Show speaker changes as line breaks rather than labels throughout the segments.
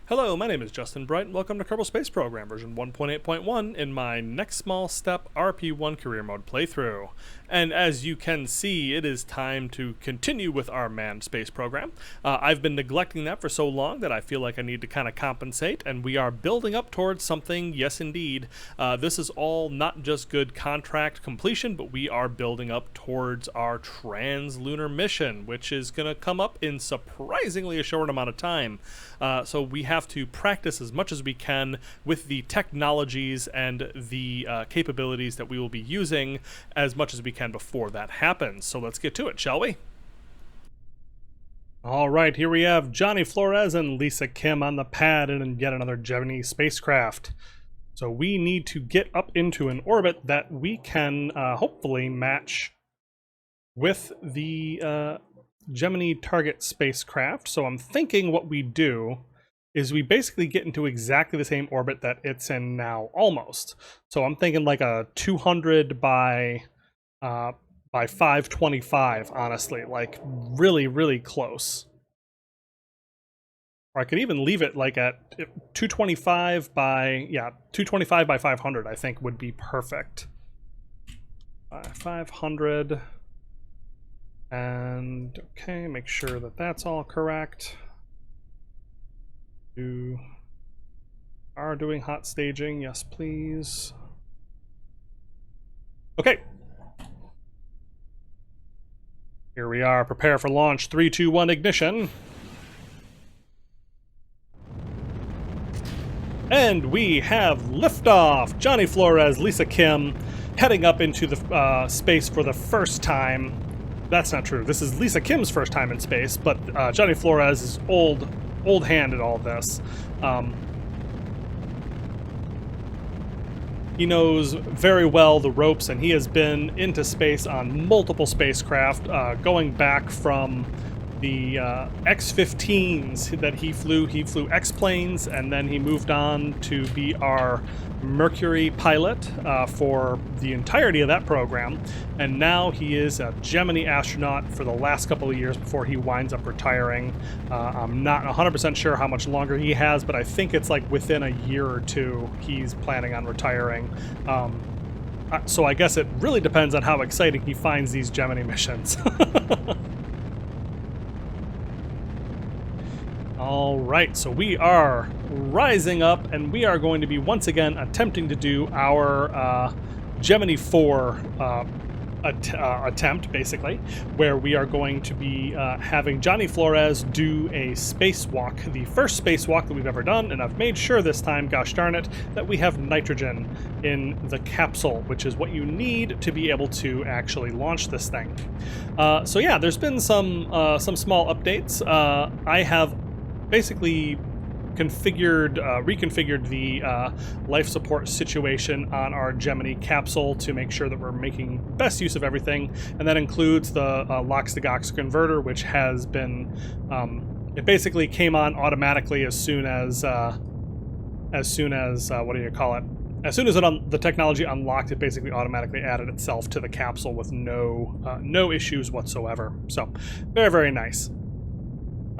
Hello, my name is Justin Bright, and welcome to Kerbal Space Program version 1.8.1 in my Next Small Step RP1 Career Mode playthrough. And as you can see, it is time to continue with our manned space program. I've been neglecting that for so long that I feel like I need to kind of compensate, and we are building up towards something, yes indeed. This is all not just good contract completion, but we are building up towards our translunar mission, which is going to come up in surprisingly a short amount of time. So we have to practice as much as we can with the technologies and the capabilities that we will be using as much as we can before that happens. So let's get to it, shall we? All right, here we have Johnny Flores and Lisa Kim on the pad in yet another Gemini spacecraft. So we need to get up into an orbit that we can hopefully match with the Gemini target spacecraft. So I'm thinking what we do is we basically get into exactly the same orbit that it's in now, almost. So I'm thinking like a 200 by 525, honestly, like really close. Or I could even leave it like at 225 by 500, I think would be perfect. 500. And okay, make sure that that's all correct. You are doing hot staging, yes please. Okay. Here we are, prepare for launch, 3, 2, 1, ignition. And we have liftoff! Johnny Flores, Lisa Kim, heading up into the space for the first time. That's not true. This is Lisa Kim's first time in space, but Johnny Flores is old hand at all this. He knows very well the ropes, and he has been into space on multiple spacecraft, going back from the X-15s that he flew. He flew X-planes, and then he moved on to be our Mercury pilot for the entirety of that program. And now he is a Gemini astronaut for the last couple of years before he winds up retiring. I'm not 100% sure how much longer he has, but I think it's like within a year or two he's planning on retiring. So I guess it really depends on how exciting he finds these Gemini missions. All right, so we are rising up, and we are going to be once again attempting to do our Gemini 4 attempt, basically, where we are going to be having Johnny Flores do a spacewalk, the first spacewalk that we've ever done, and I've made sure this time, gosh darn it, that we have nitrogen in the capsule, which is what you need to be able to actually launch this thing. So yeah, there's been some small updates. I have basically reconfigured the life support situation on our Gemini capsule to make sure that we're making best use of everything, and that includes the LOX-to-GOX converter, which has been it basically came on automatically as soon as what do you call it? As soon as the technology unlocked, it basically automatically added itself to the capsule with no issues whatsoever. So very nice.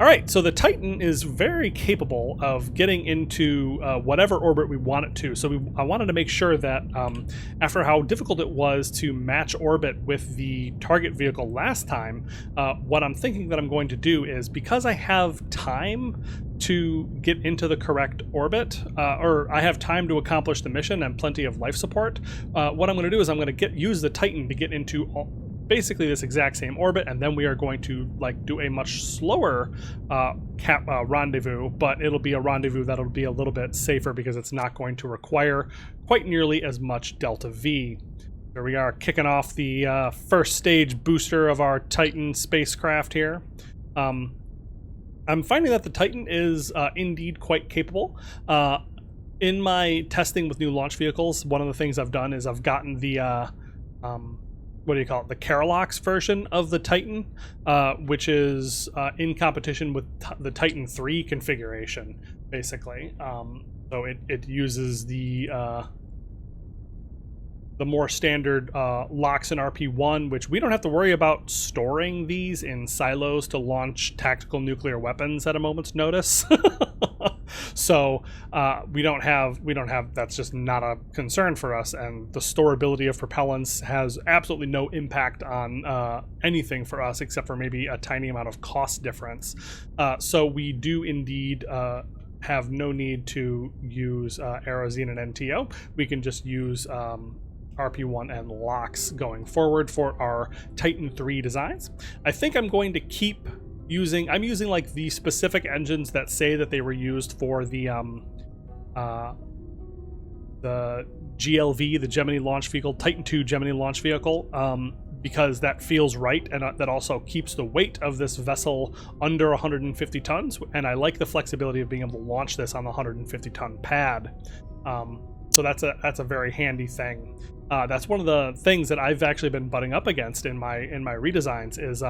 All right, so the Titan is very capable of getting into whatever orbit we want it to. So I wanted to make sure that after how difficult it was to match orbit with the target vehicle last time, what I'm thinking that I'm going to do is, because I have time to get into the correct orbit, or I have time to accomplish the mission and plenty of life support, what I'm going to do is I'm going to use the Titan to get into basically this exact same orbit, and then we are going to like do a much slower rendezvous, but it'll be a rendezvous that'll be a little bit safer because it's not going to require quite nearly as much delta V. Here we are, kicking off the first stage booster of our Titan spacecraft here. I'm finding that the Titan is indeed quite capable. In my testing with new launch vehicles, one of the things I've done is I've gotten the what do you call it? The Keralox version of the Titan, which is in competition with the Titan 3 configuration, basically. So it uses the more standard LOX and RP1, which we don't have to worry about storing these in silos to launch tactical nuclear weapons at a moment's notice. So we don't have that's just not a concern for us, and the storability of propellants has absolutely no impact on anything for us except for maybe a tiny amount of cost difference. So we do indeed have no need to use Aerozine and NTO. We can just use RP1 and LOX going forward for our Titan 3 designs. I think I'm going to keep I'm using like the specific engines that say that they were used for the GLV, the Gemini launch vehicle, Titan 2 Gemini launch vehicle, because that feels right, and that also keeps the weight of this vessel under 150 tons, and I like the flexibility of being able to launch this on the 150 ton pad. So that's a very handy thing. That's one of the things that I've actually been butting up against in my redesigns is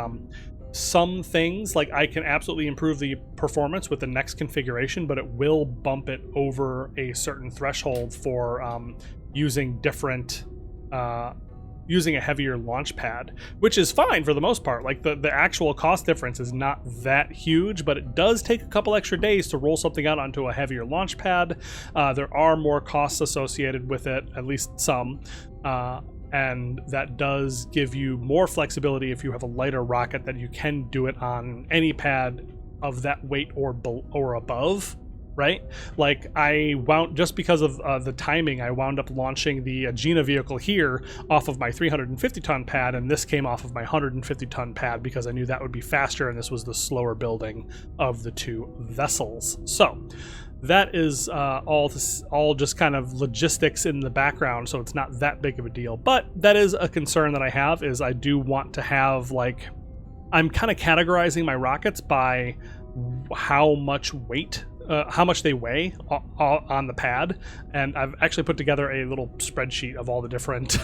some things, like I can absolutely improve the performance with the next configuration, but it will bump it over a certain threshold for using a heavier launch pad, which is fine for the most part. Like the actual cost difference is not that huge, but it does take a couple extra days to roll something out onto a heavier launch pad. There are more costs associated with it, at least some. And that does give you more flexibility if you have a lighter rocket, that you can do it on any pad of that weight or above, right? Like just because of the timing, I wound up launching the Agena vehicle here off of my 350 ton pad, and this came off of my 150 ton pad because I knew that would be faster, and this was the slower building of the two vessels. So that is all just kind of logistics in the background, so it's not that big of a deal. But that is a concern that I have, is I do want to have, like, I'm kind of categorizing my rockets by how much weight, how much they weigh on the pad, and I've actually put together a little spreadsheet of all the different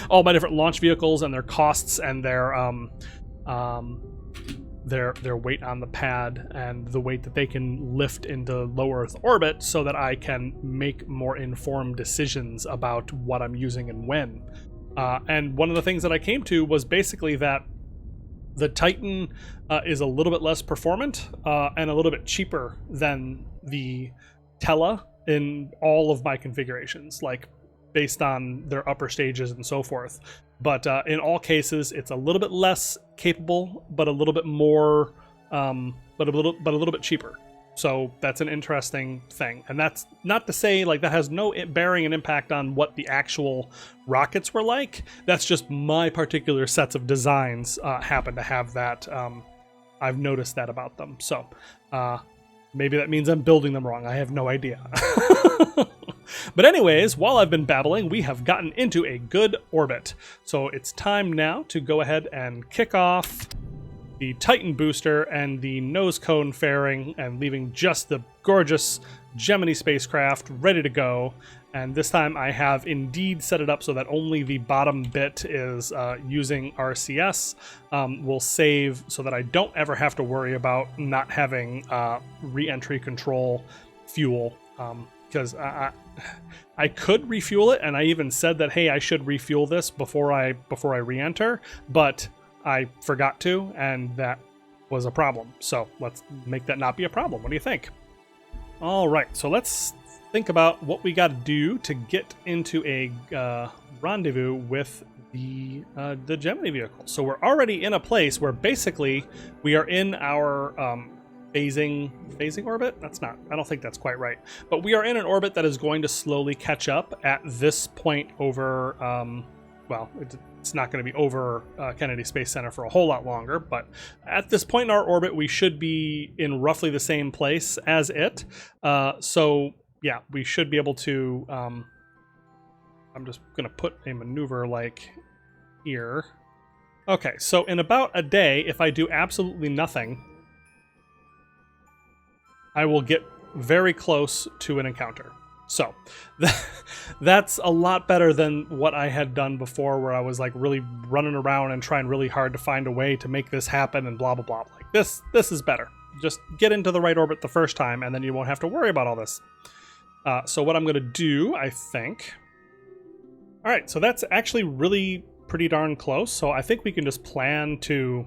all my different launch vehicles and their costs and their weight on the pad and the weight that they can lift into low Earth orbit, so that I can make more informed decisions about what I'm using and when. And one of the things that I came to was basically that the Titan is a little bit less performant and a little bit cheaper than the Tela in all of my configurations, like based on their upper stages and so forth. But in all cases, it's a little bit less capable, but a little bit more, but a little bit cheaper. So that's an interesting thing. And that's not to say like that has no bearing and impact on what the actual rockets were like. That's just my particular sets of designs happen to have that. I've noticed that about them. So maybe that means I'm building them wrong. I have no idea. But anyways, while I've been babbling, we have gotten into a good orbit. So it's time now to go ahead and kick off the Titan booster and the nose cone fairing, and leaving just the gorgeous Gemini spacecraft ready to go. And this time I have indeed set it up so that only the bottom bit is using RCS. Will save so that I don't ever have to worry about not having re-entry control fuel. Because I could refuel it, and I even said that, hey, I should refuel this before I re-enter, but I forgot to, and that was a problem. So let's make that not be a problem. What do you think? All right, so let's think about what we got to do to get into a rendezvous with the Gemini vehicle. So we're already in a place where basically we are in our phasing orbit. I don't think that's quite right, but we are in an orbit that is going to slowly catch up at this point over it's not going to be over Kennedy Space Center for a whole lot longer, but at this point in our orbit we should be in roughly the same place as it. So yeah, we should be able to I'm just going to put a maneuver like here. Okay, so in about a day, if I do absolutely nothing, I will get very close to an encounter. So that's a lot better than what I had done before, where I was like really running around and trying really hard to find a way to make this happen and blah, blah, blah. Like this is better. Just get into the right orbit the first time, and then you won't have to worry about all this. So what I'm going to do, I think... All right, so that's actually really pretty darn close. So I think we can just plan to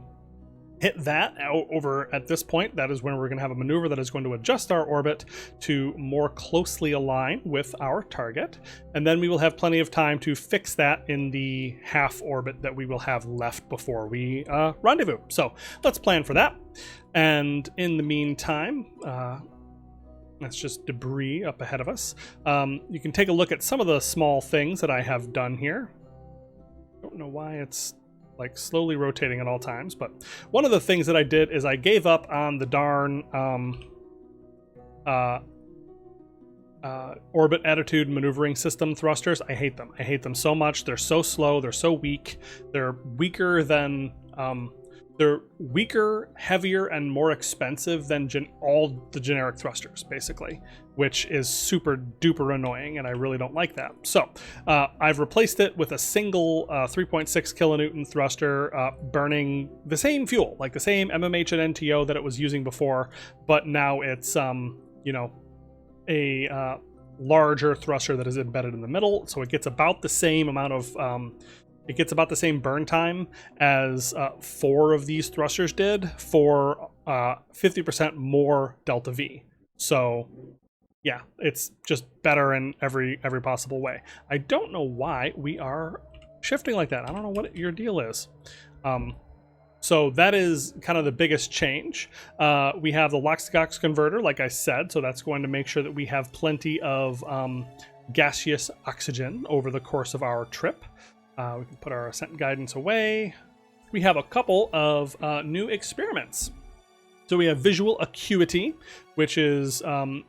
hit that over at this point, that is when we're going to have a maneuver that is going to adjust our orbit to more closely align with our target. And then we will have plenty of time to fix that in the half orbit that we will have left before we rendezvous. So let's plan for that. And in the meantime, that's just debris up ahead of us. You can take a look at some of the small things that I have done here. I don't know why it's like slowly rotating at all times, but one of the things that I did is I gave up on the darn orbit attitude maneuvering system thrusters. I hate them. I hate them so much. They're so slow. They're so weak. They're weaker than they're weaker, heavier, and more expensive than all the generic thrusters, basically, which is super duper annoying, and I really don't like that. So I've replaced it with a single 3.6 kilonewton thruster burning the same fuel, like the same MMH and NTO that it was using before, but now it's you know, a larger thruster that is embedded in the middle, so it gets about the same amount of it gets about the same burn time as 4 of these thrusters did for 50% more delta V. So yeah, it's just better in every possible way. I don't know why we are shifting like that. I don't know what your deal is. So that is kind of the biggest change. We have the LOX-to-GOX converter, like I said, so that's going to make sure that we have plenty of gaseous oxygen over the course of our trip. We can put our ascent guidance away. We have a couple of new experiments. So we have visual acuity, which is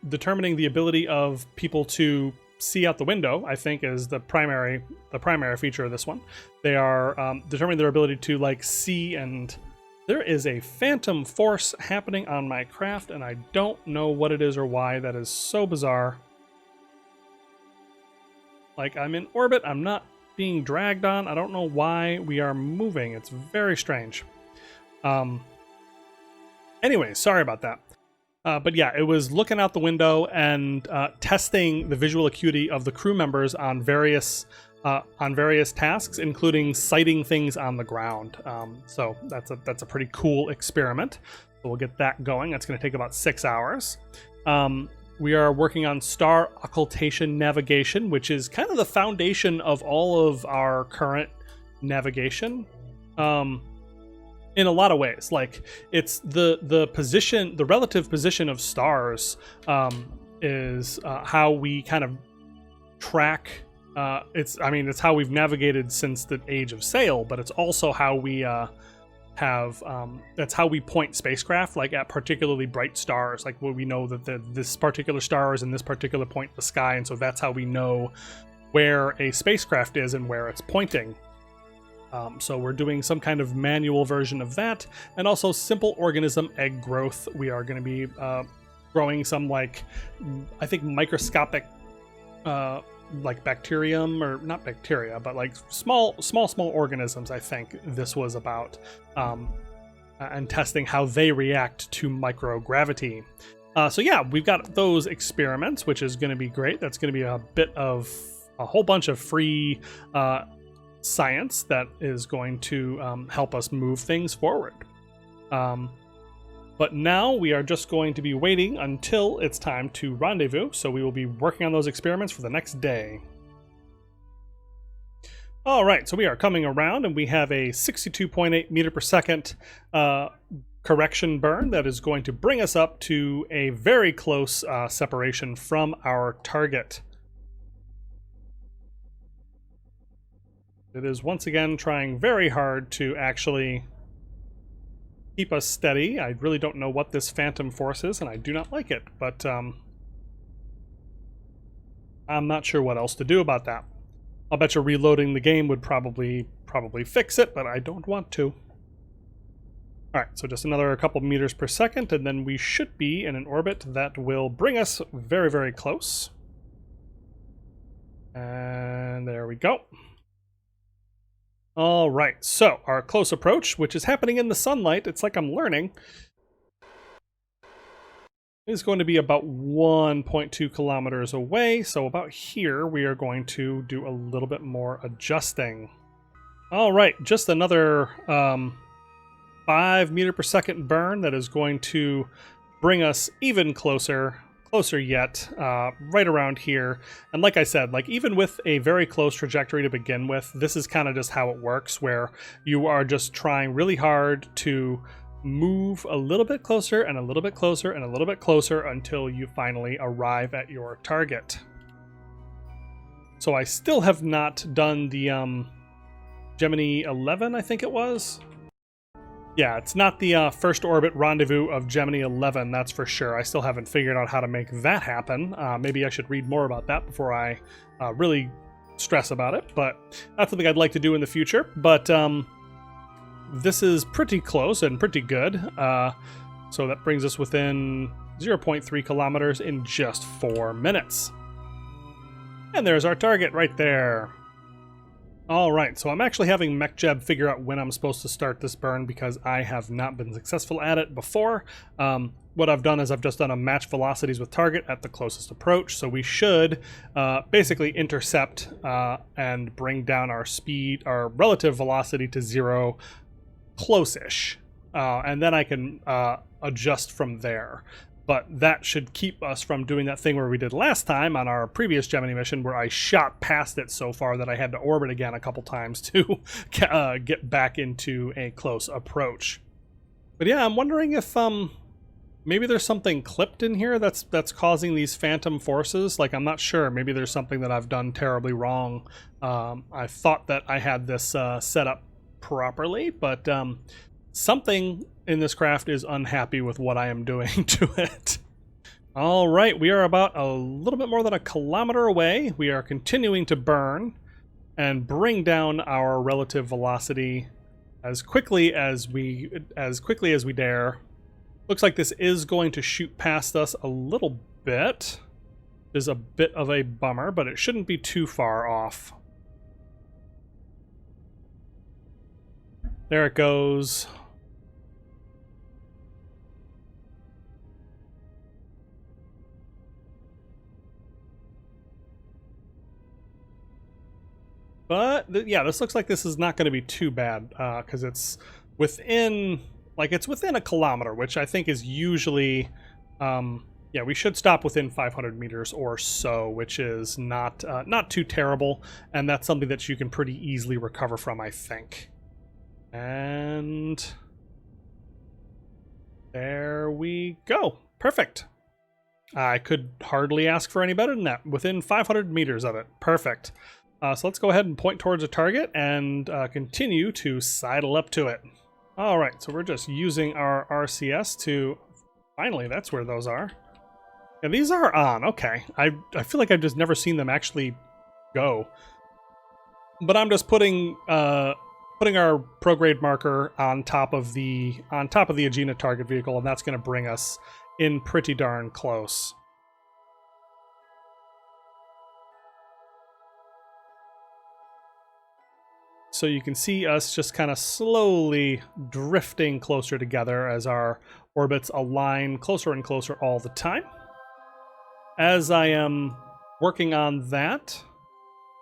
determining the ability of people to see out the window, I think is the primary feature of this one. They are determining their ability to like see, and there is a phantom force happening on my craft, and I don't know what it is or why. That is so bizarre. Like, I'm in orbit, I'm not being dragged on. I don't know why we are moving. It's very strange. Anyway, sorry about that. But yeah, it was looking out the window and testing the visual acuity of the crew members on various tasks, including sighting things on the ground. So that's a pretty cool experiment. So we'll get that going. That's going to take about 6 hours. We are working on star occultation navigation, which is kind of the foundation of all of our current navigation. In a lot of ways, like it's the position, the relative position of stars is how we kind of track. It's how we've navigated since the age of sail, but it's also how we that's how we point spacecraft, like at particularly bright stars, like where we know that this particular star is in this particular point in the sky, and so that's how we know where a spacecraft is and where it's pointing. So we're doing some kind of manual version of that, and also simple organism egg growth. We are going to be growing some, like, I think microscopic like bacterium, or not bacteria, but like small organisms, I think this was about, and testing how they react to microgravity. So yeah, we've got those experiments, which is going to be great. That's going to be a whole bunch of free science that is going to help us move things forward. But now we are just going to be waiting until it's time to rendezvous, so we will be working on those experiments for the next day. All right, so we are coming around, and we have a 62.8 meter per second correction burn that is going to bring us up to a very close separation from our target. It is once again trying very hard to actually keep us steady. I really don't know what this phantom force is, and I do not like it, but I'm not sure what else to do about that. I'll bet you reloading the game would probably fix it, but I don't want to. Alright, so just another couple meters per second, and then we should be in an orbit that will bring us very, very close. And there we go. All right, so our close approach, which is happening in the sunlight, it's like I'm learning, is going to be about 1.2 kilometers away. So about here, we are going to do a little bit more adjusting. All right, just another 5 meter per second burn that is going to bring us even closer yet, right around here. And like I said, like even with a very close trajectory to begin with, this is kind of just how it works, where you are just trying really hard to move a little bit closer and a little bit closer and a little bit closer until you finally arrive at your target. So I still have not done the Gemini 11, I think it was. Yeah, it's not the first orbit rendezvous of Gemini 11, that's for sure. I still haven't figured out how to make that happen. Maybe I should read more about that before I really stress about it, but that's something I'd like to do in the future. But this is pretty close and pretty good. So that brings us within 0.3 kilometers in just 4 minutes. And there's our target right there. Alright, so I'm actually having MechJeb figure out when I'm supposed to start this burn because I have not been successful at it before. What I've done is I've just done a match velocities with target at the closest approach, so we should basically intercept and bring down our speed, our relative velocity to 0 close-ish. And then I can adjust from there. But that should keep us from doing that thing where we did last time on our previous Gemini mission, where I shot past it so far that I had to orbit again a couple times to get back into a close approach. But yeah, I'm wondering if maybe there's something clipped in here that's causing these phantom forces. Like, I'm not sure. Maybe there's something that I've done terribly wrong. I thought that I had this set up properly, but something in this craft is unhappy with what I am doing to it. All right, we are about a little bit more than a kilometer away. We are continuing to burn and bring down our relative velocity as quickly as we dare. Looks like this is going to shoot past us a little bit. It is a bit of a bummer, but it shouldn't be too far off. There it goes. But yeah, this looks like this is not going to be too bad because it's within, it's within a kilometer, which I think is usually, yeah, we should stop within 500 meters or so, which is not too terrible, and that's something that you can pretty easily recover from, I think. And there we go. Perfect. I could hardly ask for any better than that. Within 500 meters of it. Perfect. So let's go ahead and point towards a target and continue to sidle up to it. All right, so we're just using our RCS to... Finally, that's where those are. Yeah, these are on. Okay. I feel like I've just never seen them actually go. But I'm just putting our prograde marker on top of the Agena target vehicle, and that's going to bring us in pretty darn close. So you can see us just kind of slowly drifting closer together as our orbits align closer and closer all the time. As I am working on that,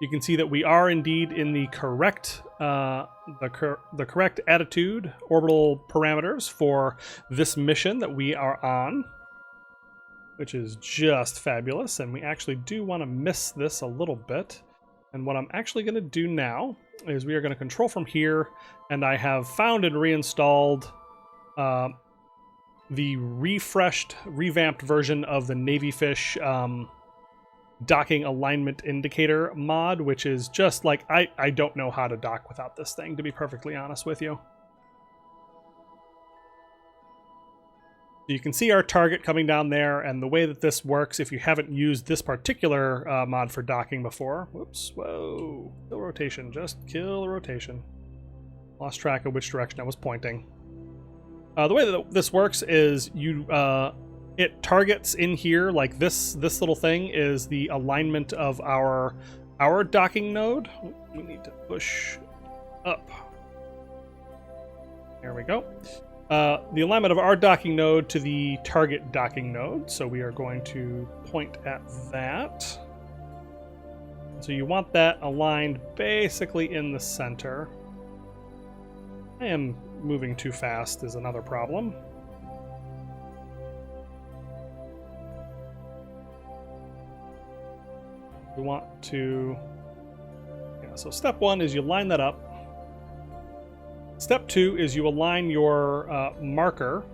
you can see that we are indeed in the correct the correct attitude orbital parameters for this mission that we are on, which is just fabulous. And we actually do want to miss this a little bit. And what I'm actually going to do now is we are going to control from here, and I have found and reinstalled the refreshed, revamped version of the Navyfish docking alignment indicator mod, which is just like, I don't know how to dock without this thing, to be perfectly honest with you. You can see our target coming down there, and the way that this works, if you haven't used this particular mod for docking before, whoops, whoa, kill rotation, just kill rotation. Lost track of which direction I was pointing. The way that this works is it targets in here, like this little thing is the alignment of our docking node. We need to push up. There we go. The alignment of our docking node to the target docking node. So we are going to point at that. So you want that aligned basically in the center. I am moving too fast is another problem. We want to... Yeah, so step 1 is you line that up. Step 2 is you align your marker,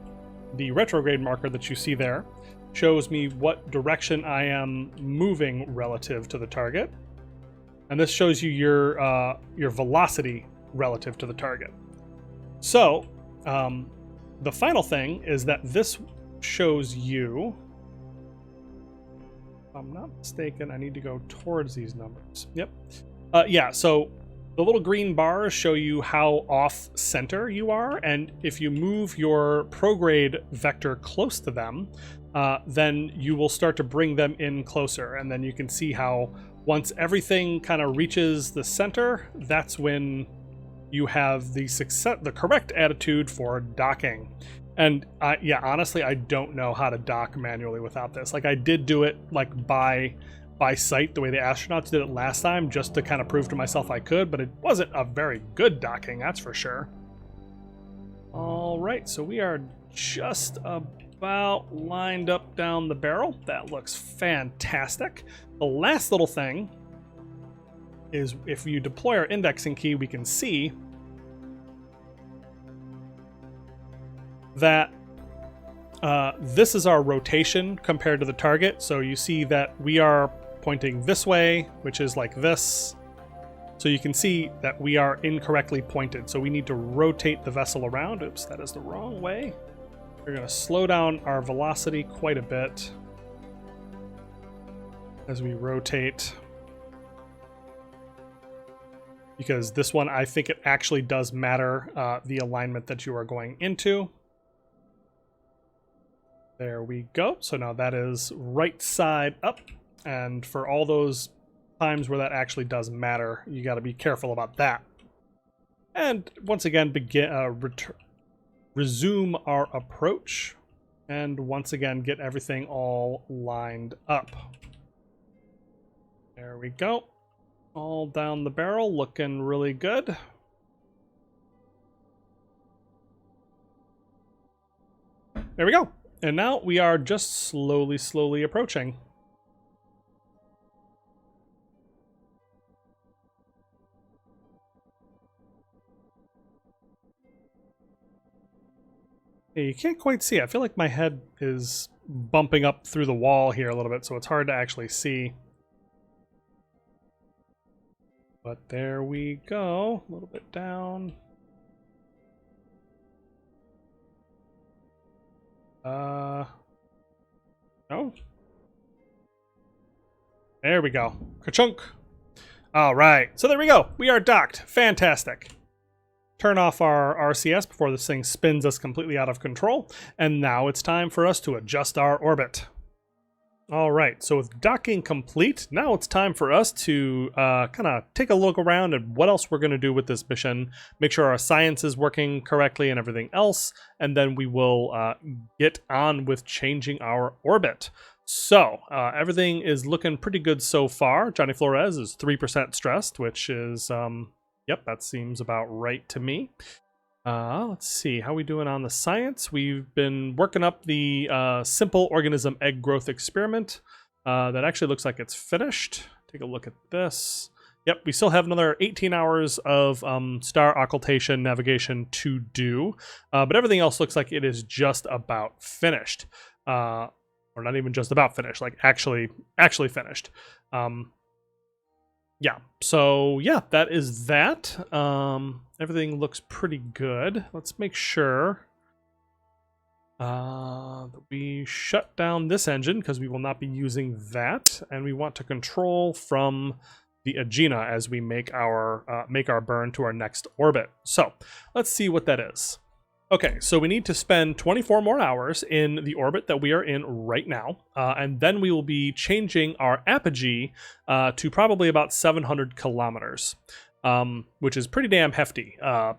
the retrograde marker that you see there, shows me what direction I am moving relative to the target. And this shows you your velocity relative to the target. So, the final thing is that this shows you, if I'm not mistaken, I need to go towards these numbers. Yep. Yeah, so the little green bars show you how off center you are, and if you move your prograde vector close to them, then you will start to bring them in closer, and then you can see how once everything kind of reaches the center, that's when you have the correct attitude for docking. And yeah, honestly, I don't know how to dock manually without this. Like, I did do it like by sight the way the astronauts did it last time, just to kind of prove to myself I could, but it wasn't a very good docking, that's for sure. All right, so we are just about lined up down the barrel. That looks fantastic. The last little thing is if you deploy our indexing key, we can see that this is our rotation compared to the target. So you see that we are pointing this way, which is like this. So you can see that we are incorrectly pointed. So we need to rotate the vessel around. Oops, that is the wrong way. We're going to slow down our velocity quite a bit as we rotate. Because this one, I think it actually does matter the alignment that you are going into. There we go. So now that is right side up. And for all those times where that actually does matter, you got to be careful about that. And once again, resume our approach. And once again, get everything all lined up. There we go. All down the barrel, looking really good. There we go. And now we are just slowly approaching. Yeah, you can't quite see. I feel like my head is bumping up through the wall here a little bit, so it's hard to actually see. But there we go. A little bit down. No. There we go. Ka-chunk. All right. So there we go. We are docked. Fantastic. Turn off our RCS before this thing spins us completely out of control. And now it's time for us to adjust our orbit. All right, so with docking complete, now it's time for us to kind of take a look around at what else we're going to do with this mission, make sure our science is working correctly and everything else, and then we will get on with changing our orbit. So, everything is looking pretty good so far. Johnny Flores is 3% stressed, which is, yep, that seems about right to me. Let's see, how are we doing on the science? We've been working up the simple organism egg growth experiment. That actually looks like it's finished. Take a look at this. Yep, we still have another 18 hours of star occultation navigation to do. But everything else looks like it is just about finished. Or not even just about finished, like actually finished. Yeah, so yeah, that is that. Everything looks pretty good. Let's make sure that we shut down this engine because we will not be using that, and we want to control from the Agena as we make our burn to our next orbit. So let's see what that is. Okay, so we need to spend 24 more hours in the orbit that we are in right now, and then we will be changing our apogee to probably about 700 kilometers, which is pretty damn hefty.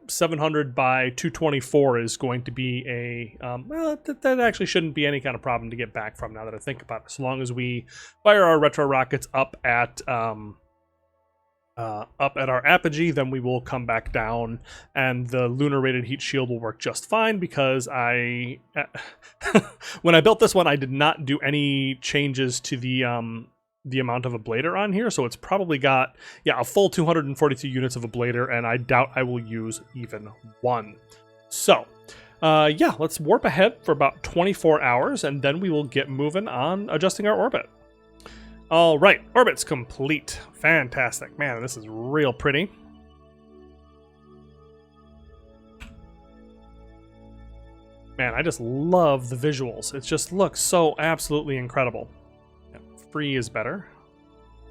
700 by 224 is going to be a, well, that actually shouldn't be any kind of problem to get back from now that I think about it, as long as we fire our retro rockets up at up at our apogee, then we will come back down, and the lunar rated heat shield will work just fine because I, when I built this one, I did not do any changes to the amount of ablator on here, so it's probably got, yeah, a full 242 units of ablator, and I doubt I will use even one. So, yeah, let's warp ahead for about 24 hours, and then we will get moving on adjusting our orbit. All right, orbit's complete. Fantastic. Man, this is real pretty. Man, I just love the visuals. It just looks so absolutely incredible. Yeah, free is better.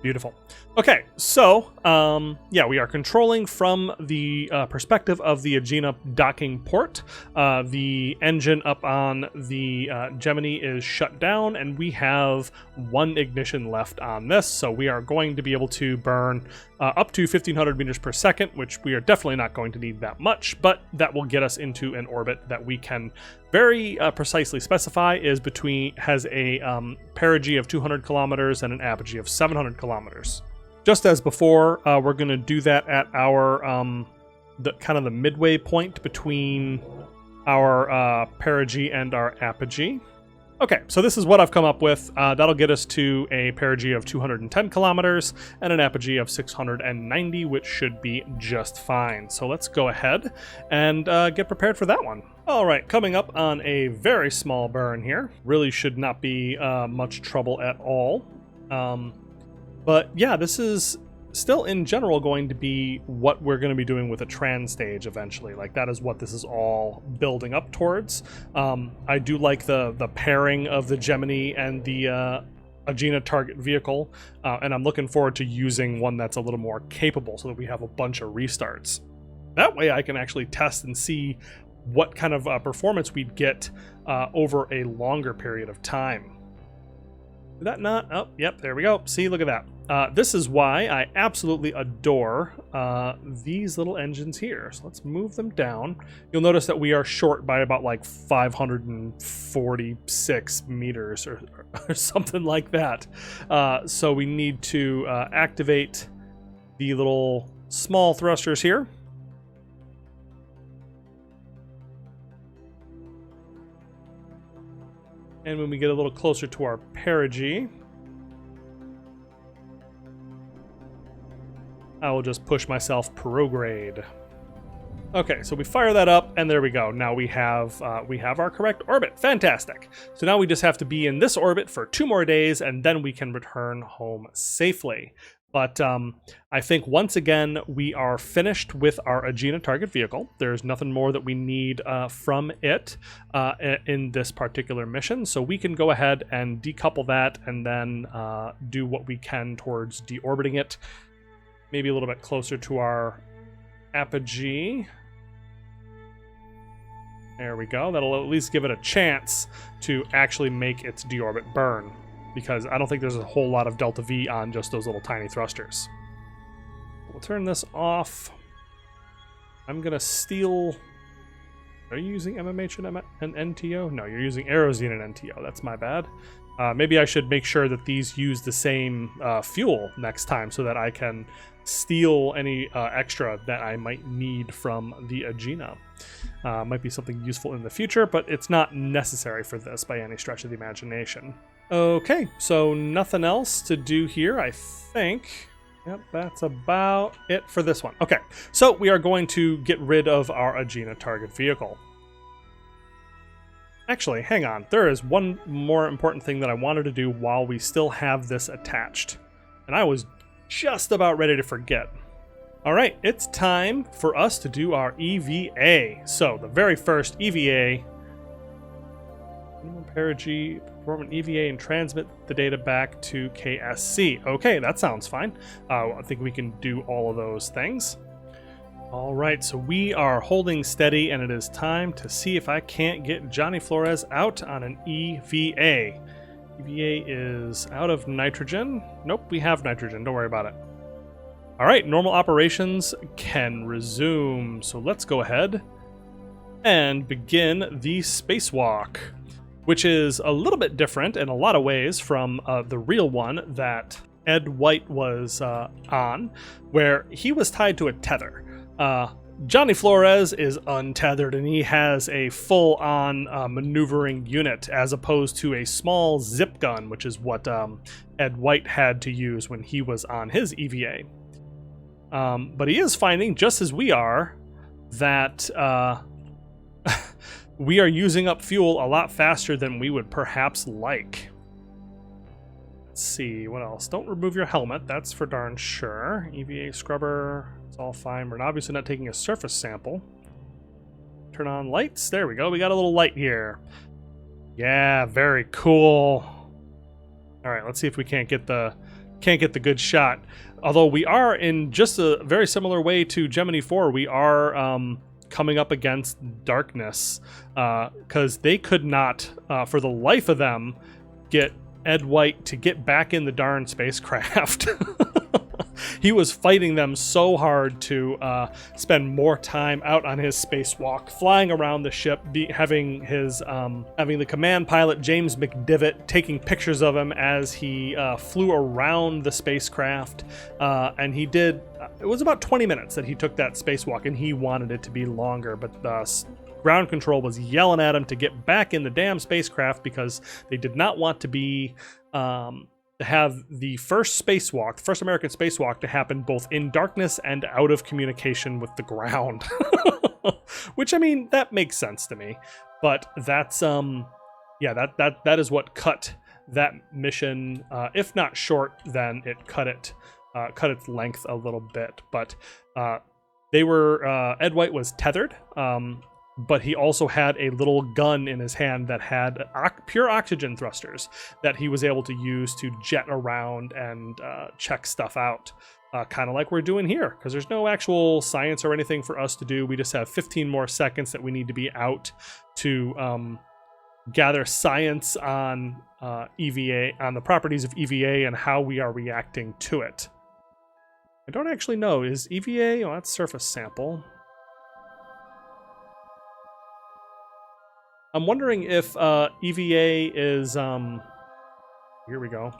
Beautiful. Okay, so, yeah, we are controlling from the perspective of the Agena docking port. The engine up on the Gemini is shut down, and we have one ignition left on this, so we are going to be able to burn up to 1,500 meters per second, which we are definitely not going to need that much, but that will get us into an orbit that we can very precisely specify has a perigee of 200 kilometers and an apogee of 700 kilometers. Just as before, we're going to do that at our kind of the midway point between our perigee and our apogee. Okay, so this is what I've come up with. That'll get us to a perigee of 210 kilometers and an apogee of 690, which should be just fine. So let's go ahead and get prepared for that one. All right, coming up on a very small burn here. Really should not be much trouble at all. But yeah, this is still in general going to be what we're going to be doing with a trans stage eventually. Like, that is what this is all building up towards. I do like the pairing of the Gemini and the Agena target vehicle, and I'm looking forward to using one that's a little more capable so that we have a bunch of restarts. That way I can actually test and see what kind of performance we'd get over a longer period of time. Did that not? Oh, yep, there we go. See, look at that. This is why I absolutely adore these little engines here. So let's move them down. You'll notice that we are short by about like 546 meters or something like that. So we need to activate the little small thrusters here. And when we get a little closer to our perigee, I will just push myself prograde. Okay, so we fire that up, and there we go. Now we have our correct orbit. Fantastic. So now we just have to be in this orbit for 2 more days, and then we can return home safely. But I think once again, we are finished with our Agena target vehicle. There's nothing more that we need from it in this particular mission. So we can go ahead and decouple that and then do what we can towards deorbiting it. Maybe a little bit closer to our apogee. There we go. That'll at least give it a chance to actually make its deorbit burn, because I don't think there's a whole lot of delta V on just those little tiny thrusters. We'll turn this off. I'm gonna steal... Are you using MMH and NTO? No, you're using Aerozine and NTO. That's my bad. Maybe I should make sure that these use the same fuel next time so that I can steal any extra that I might need from the Agena. Might be something useful in the future, but it's not necessary for this by any stretch of the imagination. Okay, so nothing else to do here, I think. Yep, that's about it for this one. Okay, so we are going to get rid of our Agena target vehicle. Actually, hang on. There is one more important thing that I wanted to do while we still have this attached. And I was just about ready to forget. All right, it's time for us to do our EVA. So the very first EVA, perigee, perform an EVA and transmit the data back to KSC. Okay, that sounds fine. I think we can do all of those things. All right, so we are holding steady, and it is time to see if I can't get Johnny Flores out on an EVA. EVA is out of nitrogen. Nope, we have nitrogen. Don't worry about it. All right, normal operations can resume. So let's go ahead and begin the spacewalk, which is a little bit different in a lot of ways from the real one that Ed White was on, where he was tied to a tether. Johnny Flores is untethered, and he has a full-on maneuvering unit, as opposed to a small zip gun, which is what Ed White had to use when he was on his EVA. But he is finding, just as we are, that we are using up fuel a lot faster than we would perhaps like. Let's see, what else? Don't remove your helmet, that's for darn sure. EVA scrubber, it's all fine. We're obviously not taking a surface sample. Turn on lights, there we go, we got a little light here. Yeah, very cool. All right, let's see if we can't get the good shot. Although we are in just a very similar way to Gemini 4, we are coming up against darkness, because they could not, for the life of them, get Ed White to get back in the darn spacecraft. He was fighting them so hard to spend more time out on his spacewalk, flying around the ship, having the command pilot James McDivitt taking pictures of him as he flew around the spacecraft, and he did. It was about 20 minutes that he took that spacewalk, and he wanted it to be longer, but ground control was yelling at him to get back in the damn spacecraft because they did not want to be to have the first American spacewalk, to happen both in darkness and out of communication with the ground. Which, I mean, that makes sense to me. But that's that is what cut that mission, if not short, then it cut its length a little bit. But Ed White was tethered. But he also had a little gun in his hand that had pure oxygen thrusters that he was able to use to jet around and check stuff out. Kind of like we're doing here, because there's no actual science or anything for us to do. We just have 15 more seconds that we need to be out to gather science on EVA, on the properties of EVA and how we are reacting to it. I don't actually know. Is EVA... Oh, that's surface sample. I'm wondering if EVA is... Here we go.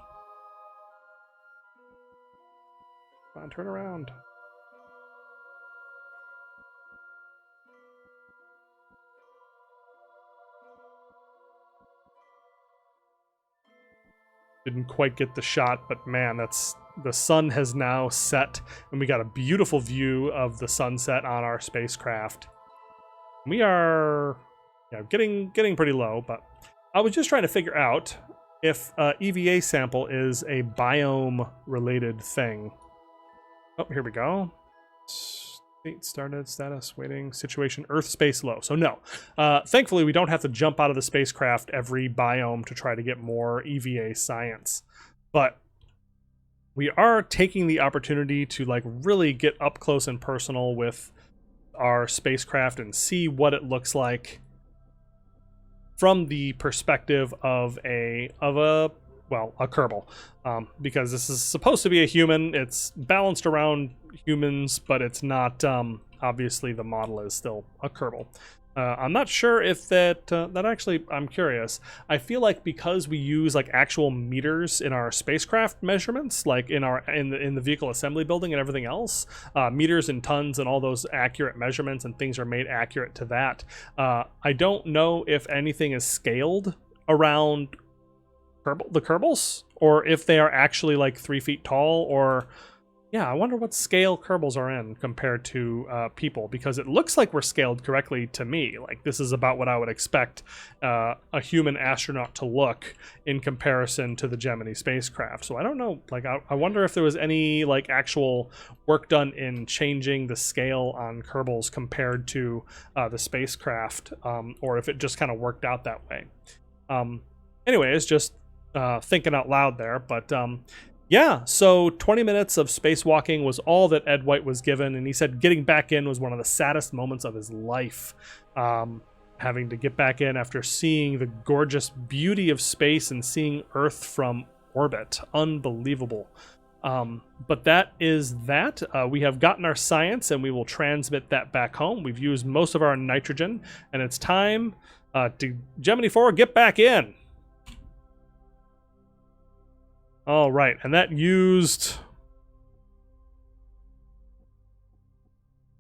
Come on, turn around. Didn't quite get the shot, but man, the sun has now set, and we got a beautiful view of the sunset on our spacecraft. We are... Yeah, getting pretty low, but I was just trying to figure out if EVA sample is a biome-related thing. Oh, here we go. State started, status, waiting, situation, Earth, space, low. So no. Thankfully, we don't have to jump out of the spacecraft every biome to try to get more EVA science. But we are taking the opportunity to like really get up close and personal with our spacecraft and see what it looks like from the perspective of a Kerbal, because this is supposed to be a human. It's balanced around humans, but it's not. Obviously, the model is still a Kerbal. I'm not sure if that actually. I'm curious. I feel like because we use like actual meters in our spacecraft measurements, like in the vehicle assembly building and everything else, meters and tons and all those accurate measurements and things are made accurate to that. I don't know if anything is scaled around the Kerbals, or if they are actually like 3 feet tall, or yeah, I wonder what scale Kerbals are in compared to people, because it looks like we're scaled correctly to me. Like this is about what I would expect a human astronaut to look in comparison to the Gemini spacecraft. So I don't know, like I wonder if there was any like actual work done in changing the scale on Kerbals compared to the spacecraft, or if it just kind of worked out that way. Anyways, just thinking out loud there, but yeah, so 20 minutes of spacewalking was all that Ed White was given, and he said getting back in was one of the saddest moments of his life. Having to get back in after seeing the gorgeous beauty of space and seeing Earth from orbit. Unbelievable. But that is that. We have gotten our science, and we will transmit that back home. We've used most of our nitrogen, and it's time to Gemini 4 get back in. All right, and that used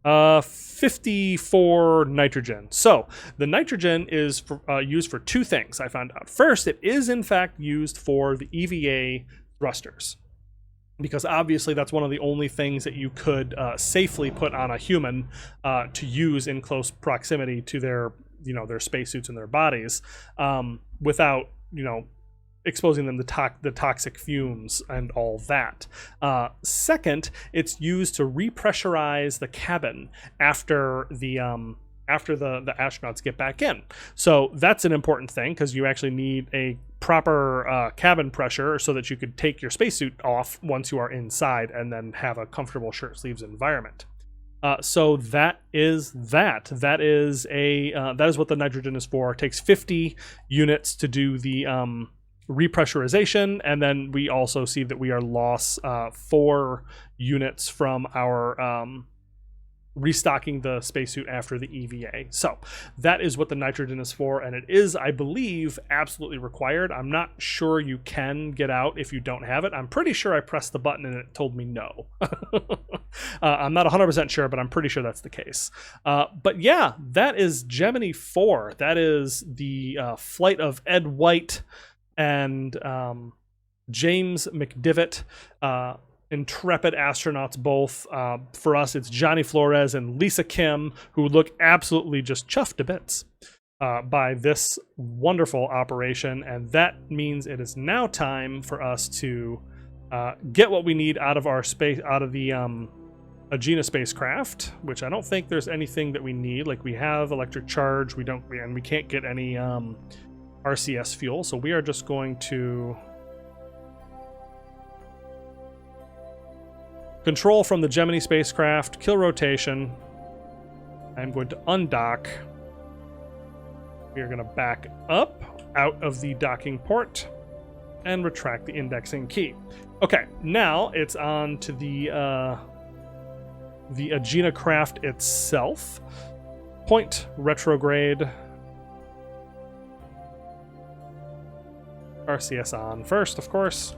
54 nitrogen. So the nitrogen is used for two things, I found out. First, it is in fact used for the EVA thrusters, because obviously that's one of the only things that you could safely put on a human to use in close proximity to their, their spacesuits and their bodies, without, exposing them to the toxic fumes and all that. Second, it's used to repressurize the cabin after the astronauts get back in. So that's an important thing, because you actually need a proper cabin pressure so that you could take your spacesuit off once you are inside and then have a comfortable shirt sleeves environment. So that is that. That is what the nitrogen is for. It takes 50 units to do the repressurization, and then we also see that we are lost 4 units from our restocking the spacesuit after the EVA. So that is what the nitrogen is for, and it is, I believe, absolutely required. I'm not sure you can get out if you don't have it. I'm pretty sure I pressed the button and it told me no. I'm not 100% sure, but I'm pretty sure that's the case. But yeah, that is Gemini 4. That is the flight of Ed White and James McDivitt, intrepid astronauts both. For us, it's Johnny Flores and Lisa Kim, who look absolutely just chuffed to bits by this wonderful operation. And that means it is now time for us to get what we need out of the Agena spacecraft, which I don't think there's anything that we need. Like, we have electric charge, and we can't get any RCS fuel, so we are just going to control from the Gemini spacecraft, kill rotation. I'm going to undock. We are going to back up out of the docking port and retract the indexing key. Okay, now it's on to the Agena craft itself. Point retrograde. RCS on first, of course.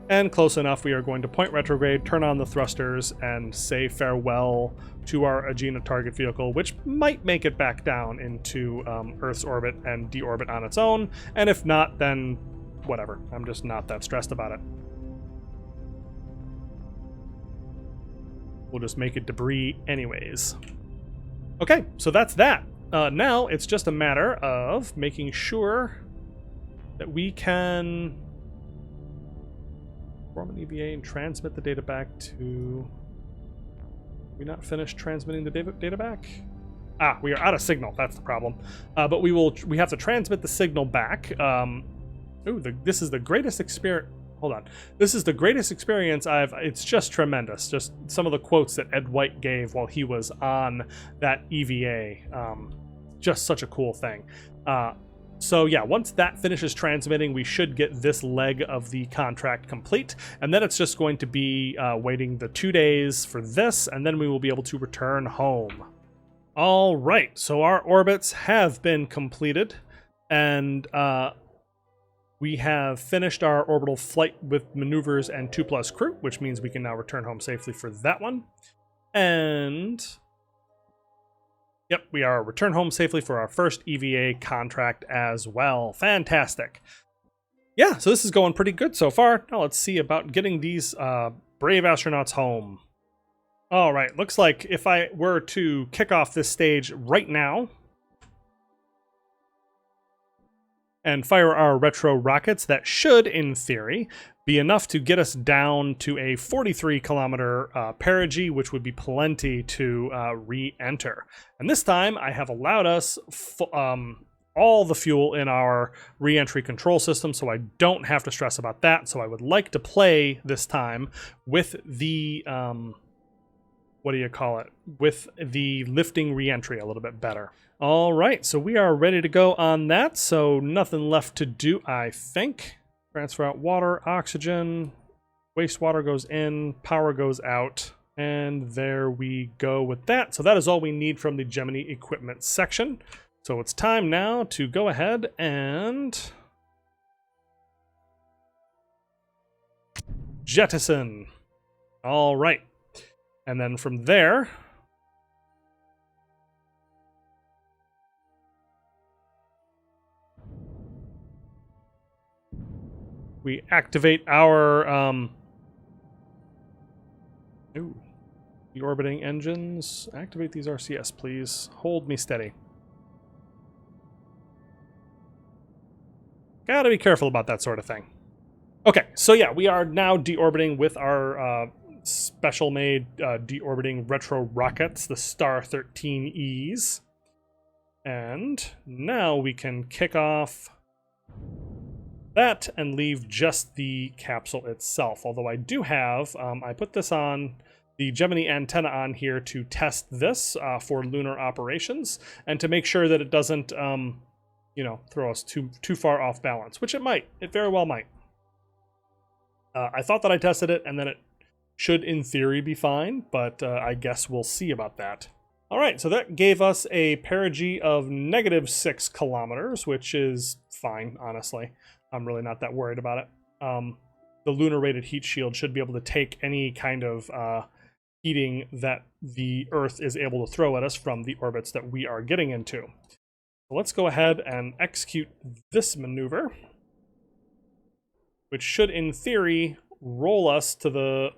And close enough, we are going to point retrograde, turn on the thrusters, and say farewell to our Agena target vehicle, which might make it back down into Earth's orbit and deorbit on its own. And if not, then whatever. I'm just not that stressed about it. We'll just make it debris anyways. Okay, so that's that. Now it's just a matter of making sure that we can form an EVA and transmit the data back to... Did we not finish transmitting the data back? Ah, we are out of signal. That's the problem. But we have to transmit the signal back. This is the greatest experience. Hold on. This is the greatest experience it's just tremendous. Just some of the quotes that Ed White gave while he was on that EVA. Just such a cool thing. So yeah, once that finishes transmitting, we should get this leg of the contract complete. And then it's just going to be waiting the 2 days for this, and then we will be able to return home. All right, so our orbits have been completed, and we have finished our orbital flight with maneuvers and 2+ crew, which means we can now return home safely for that one. And yep, we are return home safely for our first EVA contract as well. Fantastic. Yeah, so this is going pretty good so far. Now let's see about getting these brave astronauts home. All right, looks like if I were to kick off this stage right now and fire our retro rockets, that should, in theory, be enough to get us down to a 43-kilometer perigee, which would be plenty to re-enter. And this time, I have allowed us all the fuel in our re-entry control system, so I don't have to stress about that. So I would like to play this time with the... with the lifting re-entry a little bit better. All right, so we are ready to go on that, so nothing left to do, I think. Transfer out water, oxygen, wastewater goes in, power goes out, and there we go with that. So that is all we need from the Gemini equipment section. So it's time now to go ahead and jettison. All right. And then from there, we activate our deorbiting engines. Activate these RCS, please. Hold me steady. Gotta be careful about that sort of thing. Okay, so yeah, we are now deorbiting with our special-made deorbiting retro rockets, the Star 13Es. And now we can kick off that and leave just the capsule itself. Although I do have, I put this on the Gemini antenna on here to test this for lunar operations and to make sure that it doesn't, you know, throw us too far off balance, which it might. It very well might. I thought that I tested it and then it should, in theory, be fine, but I guess we'll see about that. All right, so that gave us a perigee of -6 kilometers, which is fine, honestly. I'm really not that worried about it. The lunar-rated heat shield should be able to take any kind of heating that the Earth is able to throw at us from the orbits that we are getting into. So let's go ahead and execute this maneuver, which should, in theory, roll us to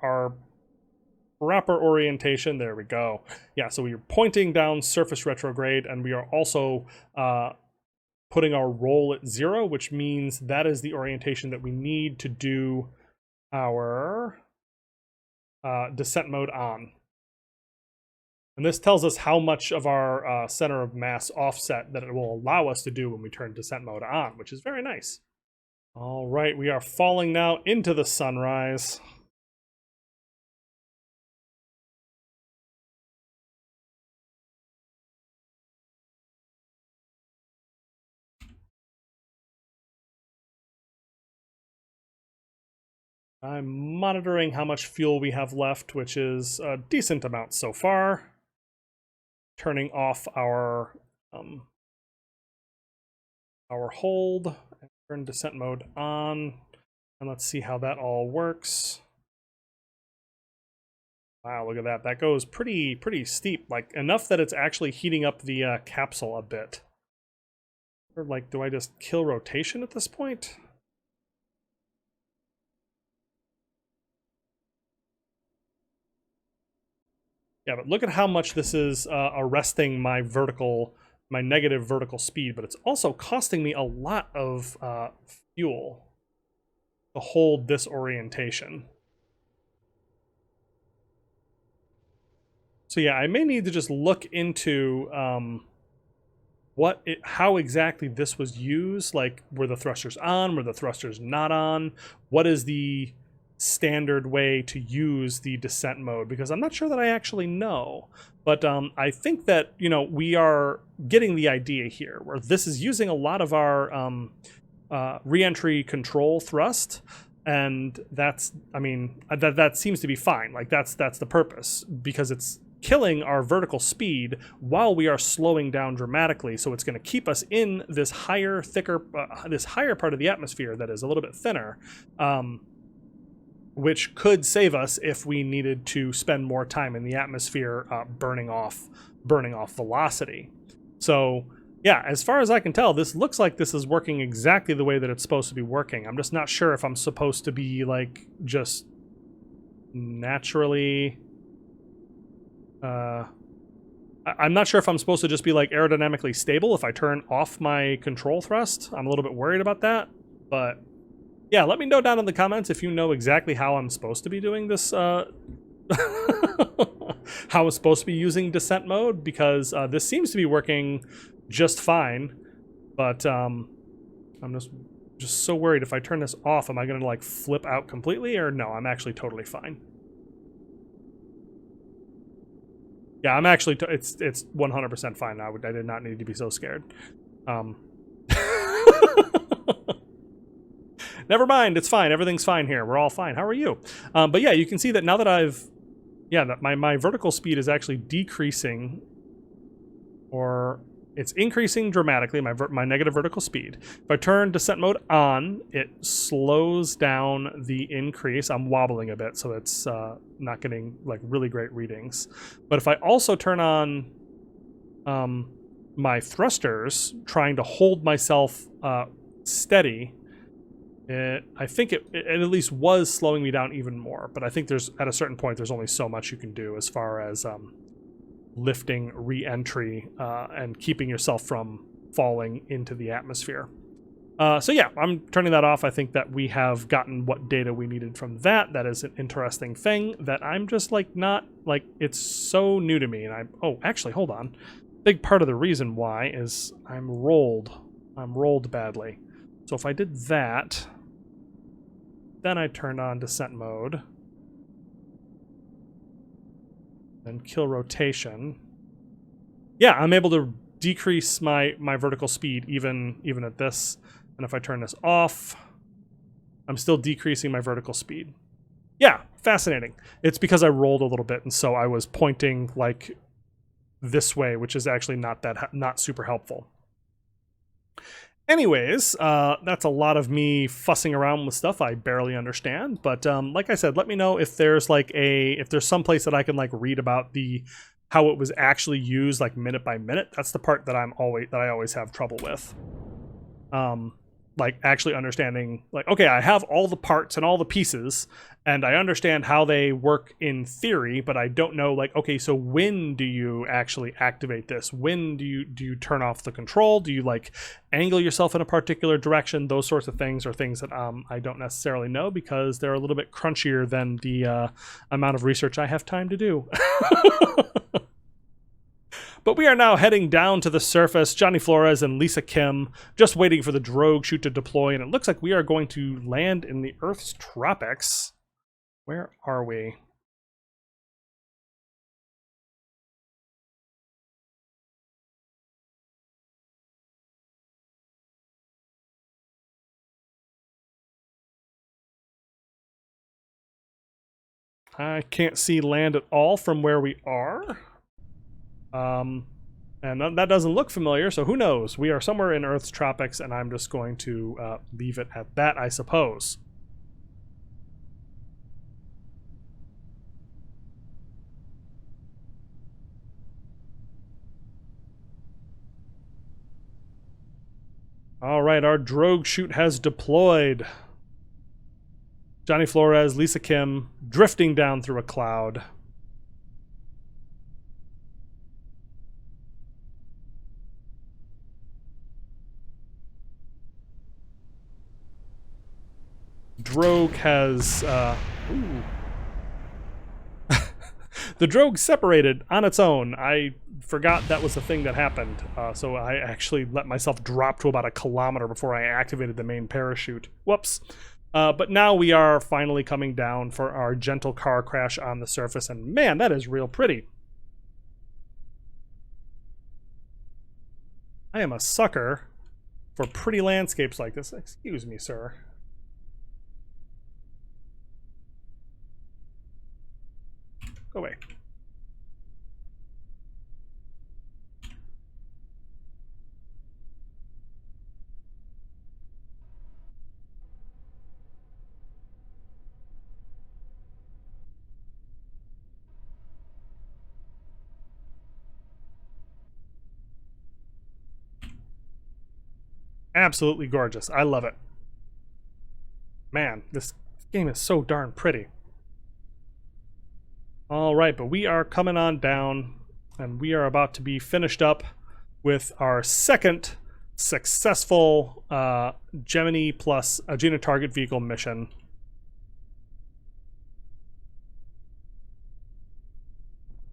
our proper orientation. There we go. Yeah, so we are pointing down surface retrograde, and we are also putting our roll at 0, which means that is the orientation that we need to do our descent mode on. And this tells us how much of our center of mass offset that it will allow us to do when we turn descent mode on, which is very nice. All right, we are falling now into the sunrise. I'm monitoring how much fuel we have left, which is a decent amount so far. Turning off our hold and turn descent mode on, and let's see how that all works. Wow, look at that. That goes pretty steep, like enough that it's actually heating up the capsule a bit. Or like, do I just kill rotation at this point? Yeah, but look at how much this is arresting my negative vertical speed, but it's also costing me a lot of fuel to hold this orientation. So yeah, I may need to just look into how exactly this was used. Like, were the thrusters on? Were the thrusters not on? What is the standard way to use the descent mode? Because I'm not sure that I actually know. But I think that, you know, we are getting the idea here, where this is using a lot of our re-entry control thrust. And that's, I mean, that seems to be fine. Like, that's the purpose, because it's killing our vertical speed while we are slowing down dramatically. So it's going to keep us in this higher, thicker, this higher part of the atmosphere that is a little bit thinner, which could save us if we needed to spend more time in the atmosphere burning off velocity. So yeah, as far as I can tell, this looks like this is working exactly the way that it's supposed to be working. I'm just not sure if I'm supposed to be like just naturally I'm not sure if I'm supposed to just be like aerodynamically stable if I turn off my control thrust. I'm a little bit worried about that, but yeah, let me know down in the comments if you know exactly how I'm supposed to be doing this, how I'm supposed to be using descent mode, because this seems to be working just fine, but I'm just so worried if I turn this off, am I going to like flip out completely, or no, I'm actually totally fine. Yeah, I'm actually, it's 100% fine now. I did not need to be so scared. Never mind, it's fine. Everything's fine here. We're all fine. How are you? But yeah, you can see that now that that my vertical speed is actually decreasing, or it's increasing dramatically, my negative vertical speed. If I turn descent mode on, it slows down the increase. I'm wobbling a bit, so it's not getting like really great readings. But if I also turn on my thrusters, trying to hold myself steady, I think it at least was slowing me down even more. But I think there's, at a certain point, there's only so much you can do as far as lifting re-entry and keeping yourself from falling into the atmosphere. So yeah, I'm turning that off. I think that we have gotten what data we needed from that. That is an interesting thing that I'm just like not, like, it's so new to me. And oh, actually, hold on. Big part of the reason why is I'm rolled badly. So if I did that, then I turned on descent mode, then kill rotation. Yeah, I'm able to decrease my vertical speed even at this. And if I turn this off, I'm still decreasing my vertical speed. Yeah, fascinating. It's because I rolled a little bit, and so I was pointing like this way, which is actually not super helpful. Anyways, that's a lot of me fussing around with stuff I barely understand. But like I said, let me know if there's some place that I can like read about how it was actually used, like minute by minute. That's the part that I always have trouble with. Like actually understanding, like, okay, I have all the parts and all the pieces, and I understand how they work in theory, but I don't know, like, okay, so when do you actually activate this? When do you turn off the control? Do you like angle yourself in a particular direction? Those sorts of things are things that I don't necessarily know, because they're a little bit crunchier than the amount of research I have time to do. But we are now heading down to the surface. Johnny Flores and Lisa Kim just waiting for the drogue chute to deploy, and it looks like we are going to land in the Earth's tropics. Where are we? I can't see land at all from where we are. And that doesn't look familiar, so who knows? We are somewhere in Earth's tropics, and I'm just going to leave it at that, I suppose. All right, our drogue chute has deployed. Johnny Flores, Lisa Kim, drifting down through a cloud. Drogue has the drogue separated on its own. I forgot that was the thing that happened, so I actually let myself drop to about 1 kilometer before I activated the main parachute. Whoops. But now we are finally coming down for our gentle car crash on the surface, and man, that is real pretty. I am a sucker for pretty landscapes like this. Excuse me, sir. Go away. Absolutely gorgeous. I love it. Man, this game is so darn pretty. All right, but we are coming on down, and we are about to be finished up with our second successful Gemini plus Agena target vehicle mission.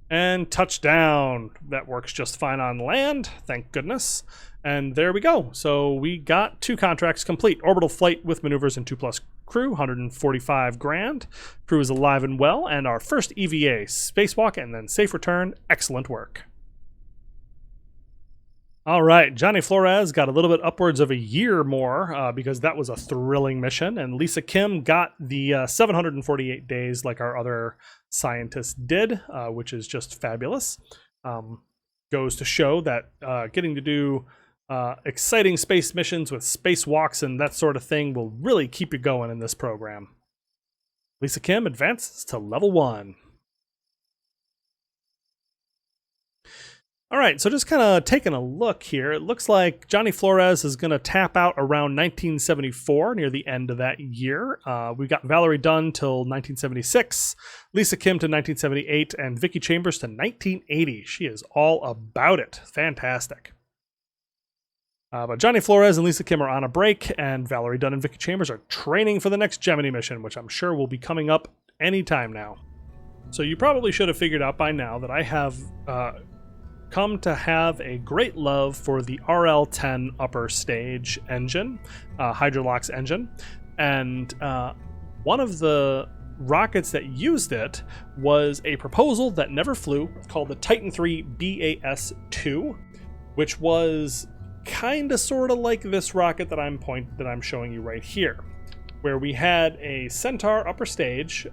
And touchdown. That works just fine on land, thank goodness. And there we go. So we got 2 contracts complete. Orbital flight with maneuvers and 2+ crew, 145 grand. Crew is alive and well. And our first EVA, spacewalk and then safe return. Excellent work. All right, Johnny Flores got a little bit upwards of a year more because that was a thrilling mission. And Lisa Kim got the 748 days like our other scientists did, which is just fabulous. goes to show that getting to do exciting space missions with spacewalks and that sort of thing will really keep you going in this program. Lisa Kim advances to level 1. All right, so just kind of taking a look here, it looks like Johnny Flores is going to tap out around 1974, near the end of that year. We got Valerie Dunn till 1976, Lisa Kim to 1978, and Vicki Chambers to 1980. She is all about it. Fantastic. But Johnny Flores and Lisa Kim are on a break, and Valerie Dunn and Vicki Chambers are training for the next Gemini mission, which I'm sure will be coming up anytime now. So you probably should have figured out by now that I have come to have a great love for the RL-10 upper stage engine, Hydrolox engine, and one of the rockets that used it was a proposal that never flew called the Titan III BAS-2, which was kind of sort of like this rocket that I'm showing you right here, where we had a Centaur upper stage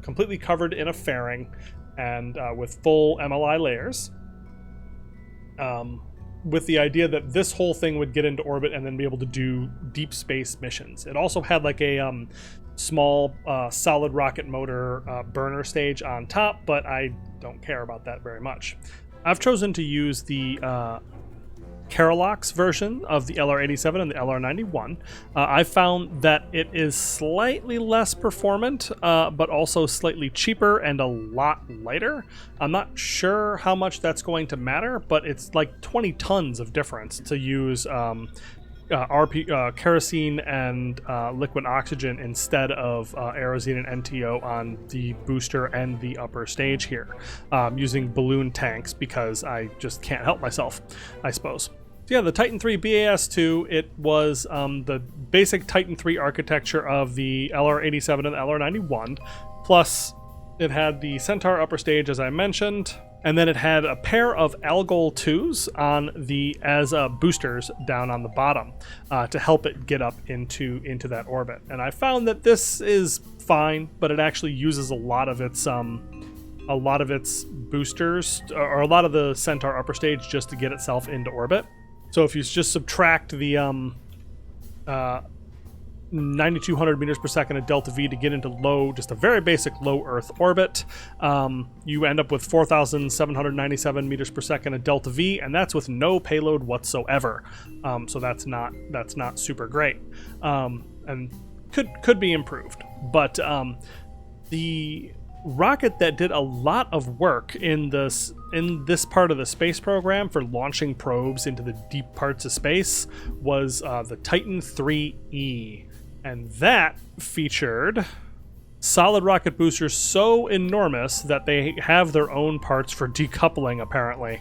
completely covered in a fairing and with full MLI layers, with the idea that this whole thing would get into orbit and then be able to do deep space missions. It also had like a small solid rocket motor burner stage on top, but I don't care about that very much. I've chosen to use the Keralox version of the LR-87 and the LR-91. I found that it is slightly less performant, but also slightly cheaper and a lot lighter. I'm not sure how much that's going to matter, but it's like 20 tons of difference to use kerosene and liquid oxygen instead of Aerozine and NTO on the booster and the upper stage here, using balloon tanks because I just can't help myself, I suppose. So yeah, the Titan III BAS-2, it was the basic Titan III architecture of the LR-87 and the LR-91, plus it had the Centaur upper stage, as I mentioned, and then it had a pair of Algol 2s on the as boosters down on the bottom to help it get up into that orbit. And I found that this is fine, but it actually uses a lot of its boosters, or a lot of the Centaur upper stage, just to get itself into orbit. So if you just subtract the 9,200 meters per second of delta V to get into low, just a very basic low Earth orbit, you end up with 4,797 meters per second of delta V, and that's with no payload whatsoever. So that's not super great, and could be improved. But the rocket that did a lot of work in this part of the space program for launching probes into the deep parts of space was the Titan IIIe, and that featured solid rocket boosters so enormous that they have their own parts for decoupling, apparently.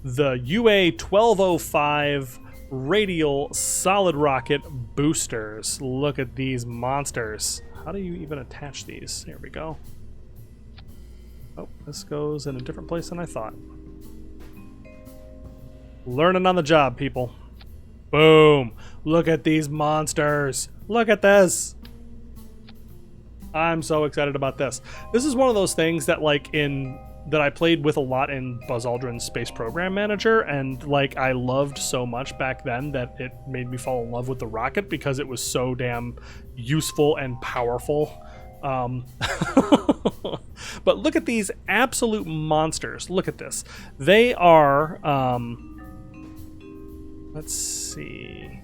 The UA-1205 radial solid rocket boosters. Look at these monsters. How do you even attach these? Here we go. Oh, this goes in a different place than I thought. Learning on the job, people. Boom. Look at these monsters. Look at this. I'm so excited about this. This is one of those things that that I played with a lot in Buzz Aldrin's Space Program Manager, and I loved so much back then that it made me fall in love with the rocket because it was so damn useful and powerful. But look at these absolute monsters. Look at this. They are, let's see.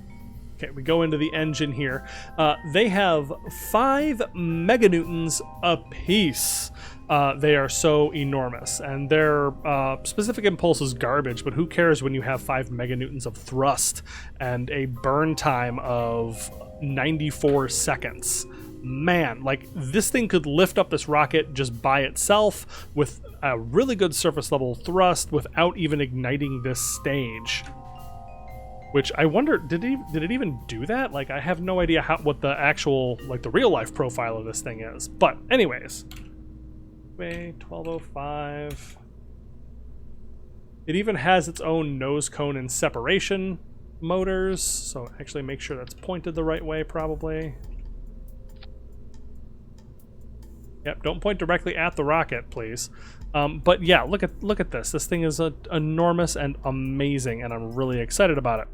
Okay, we go into the engine here. They have 5 meganewtons apiece. They are so enormous, and their specific impulse is garbage, but who cares when you have 5 meganewtons of thrust and a burn time of 94 seconds. Man, this thing could lift up this rocket just by itself with a really good surface level thrust without even igniting this stage. Which I wonder, did it even do that? I have no idea what the actual, the real life profile of this thing is. But anyways, UA-1205. It even has its own nose cone and separation motors, so actually make sure that's pointed the right way, probably. Yep, don't point directly at the rocket, please. But yeah, look at this. This thing is enormous and amazing, and I'm really excited about it.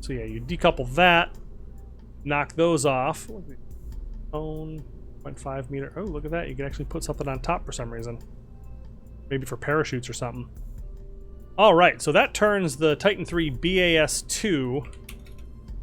So yeah, you decouple that, knock those off. 0.5 meter. Oh, look at that. You can actually put something on top for some reason. Maybe for parachutes or something. All right, so that turns the Titan III BAS-2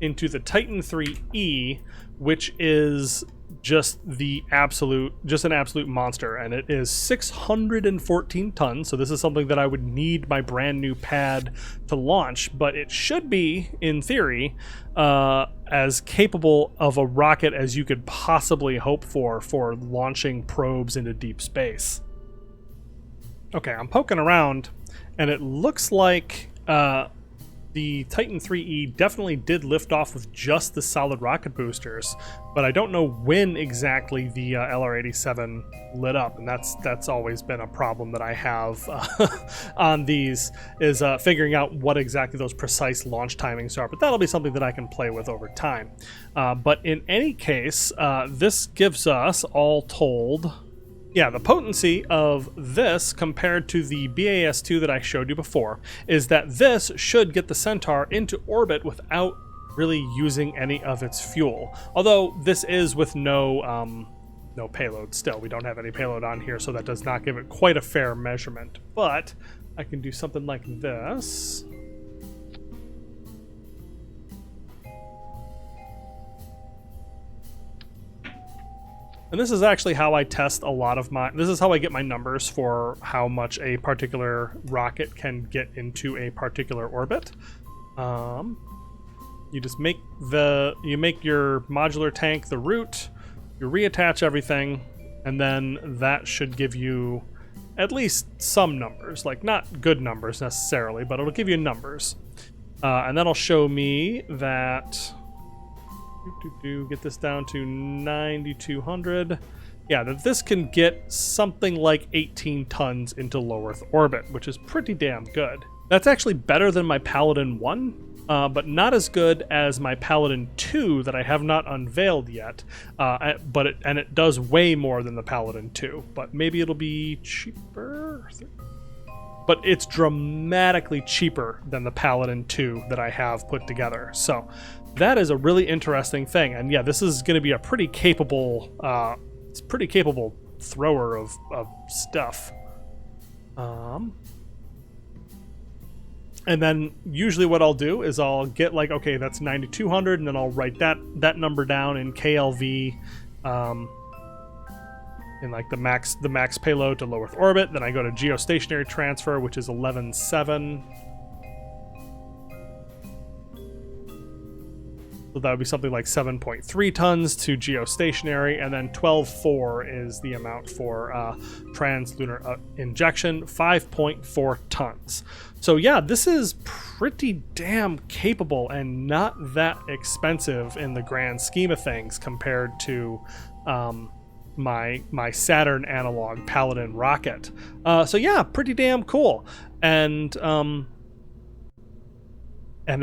into the Titan IIIe, which is just an absolute monster, and it is 614 tons. So this is something that I would need my brand new pad to launch, but it should be, in theory, as capable of a rocket as you could possibly hope for launching probes into deep space. Okay, I'm poking around, and it looks like the Titan IIIe definitely did lift off with just the solid rocket boosters, but I don't know when exactly the LR-87 lit up, and that's always been a problem that I have on these, is figuring out what exactly those precise launch timings are, but that'll be something that I can play with over time. But in any case, this gives us, all told, yeah, the potency of this compared to the BAS-2 that I showed you before is that this should get the Centaur into orbit without really using any of its fuel. Although this is with no payload still. We don't have any payload on here, so that does not give it quite a fair measurement. But I can do something like this. And this is actually how I test a lot of this is how I get my numbers for how much a particular rocket can get into a particular orbit. You just make your modular tank the root, you reattach everything, and then that should give you at least some numbers. Like, not good numbers necessarily, but it'll give you numbers. And that'll show me that get this down to 9,200. Yeah, that this can get something like 18 tons into low Earth orbit, which is pretty damn good. That's actually better than my Paladin 1, but not as good as my Paladin 2 that I have not unveiled yet. But it does way more than the Paladin 2, but maybe it'll be cheaper. But it's dramatically cheaper than the Paladin 2 that I have put together. So that is a really interesting thing. And yeah, this is going to be a pretty capable, thrower of stuff. And then usually what I'll do is I'll get like, okay, that's 9,200, and then I'll write that number down in KLV, in like the max payload to low Earth orbit. Then I go to geostationary transfer, which is 11.7. So that would be something like 7.3 tons to geostationary, and then 12.4 is the amount for translunar injection, 5.4 tons. So yeah, this is pretty damn capable and not that expensive in the grand scheme of things compared to my Saturn analog Paladin rocket. So yeah, pretty damn cool. And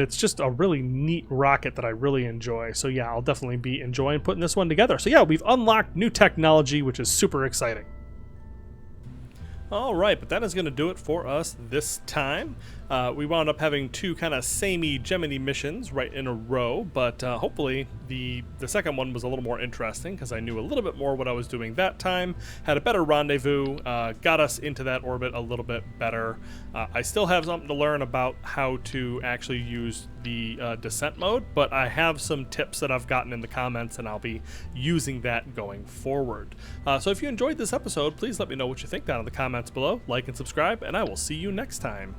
it's just a really neat rocket that I really enjoy. So yeah, I'll definitely be enjoying putting this one together. So yeah, we've unlocked new technology, which is super exciting. All right, but that is going to do it for us this time. We wound up having two kind of samey Gemini missions right in a row, but hopefully the second one was a little more interesting because I knew a little bit more what I was doing that time, had a better rendezvous, got us into that orbit a little bit better. I still have something to learn about how to actually use the descent mode, but I have some tips that I've gotten in the comments, and I'll be using that going forward. So if you enjoyed this episode, please let me know what you think down in the comments below, like and subscribe, and I will see you next time.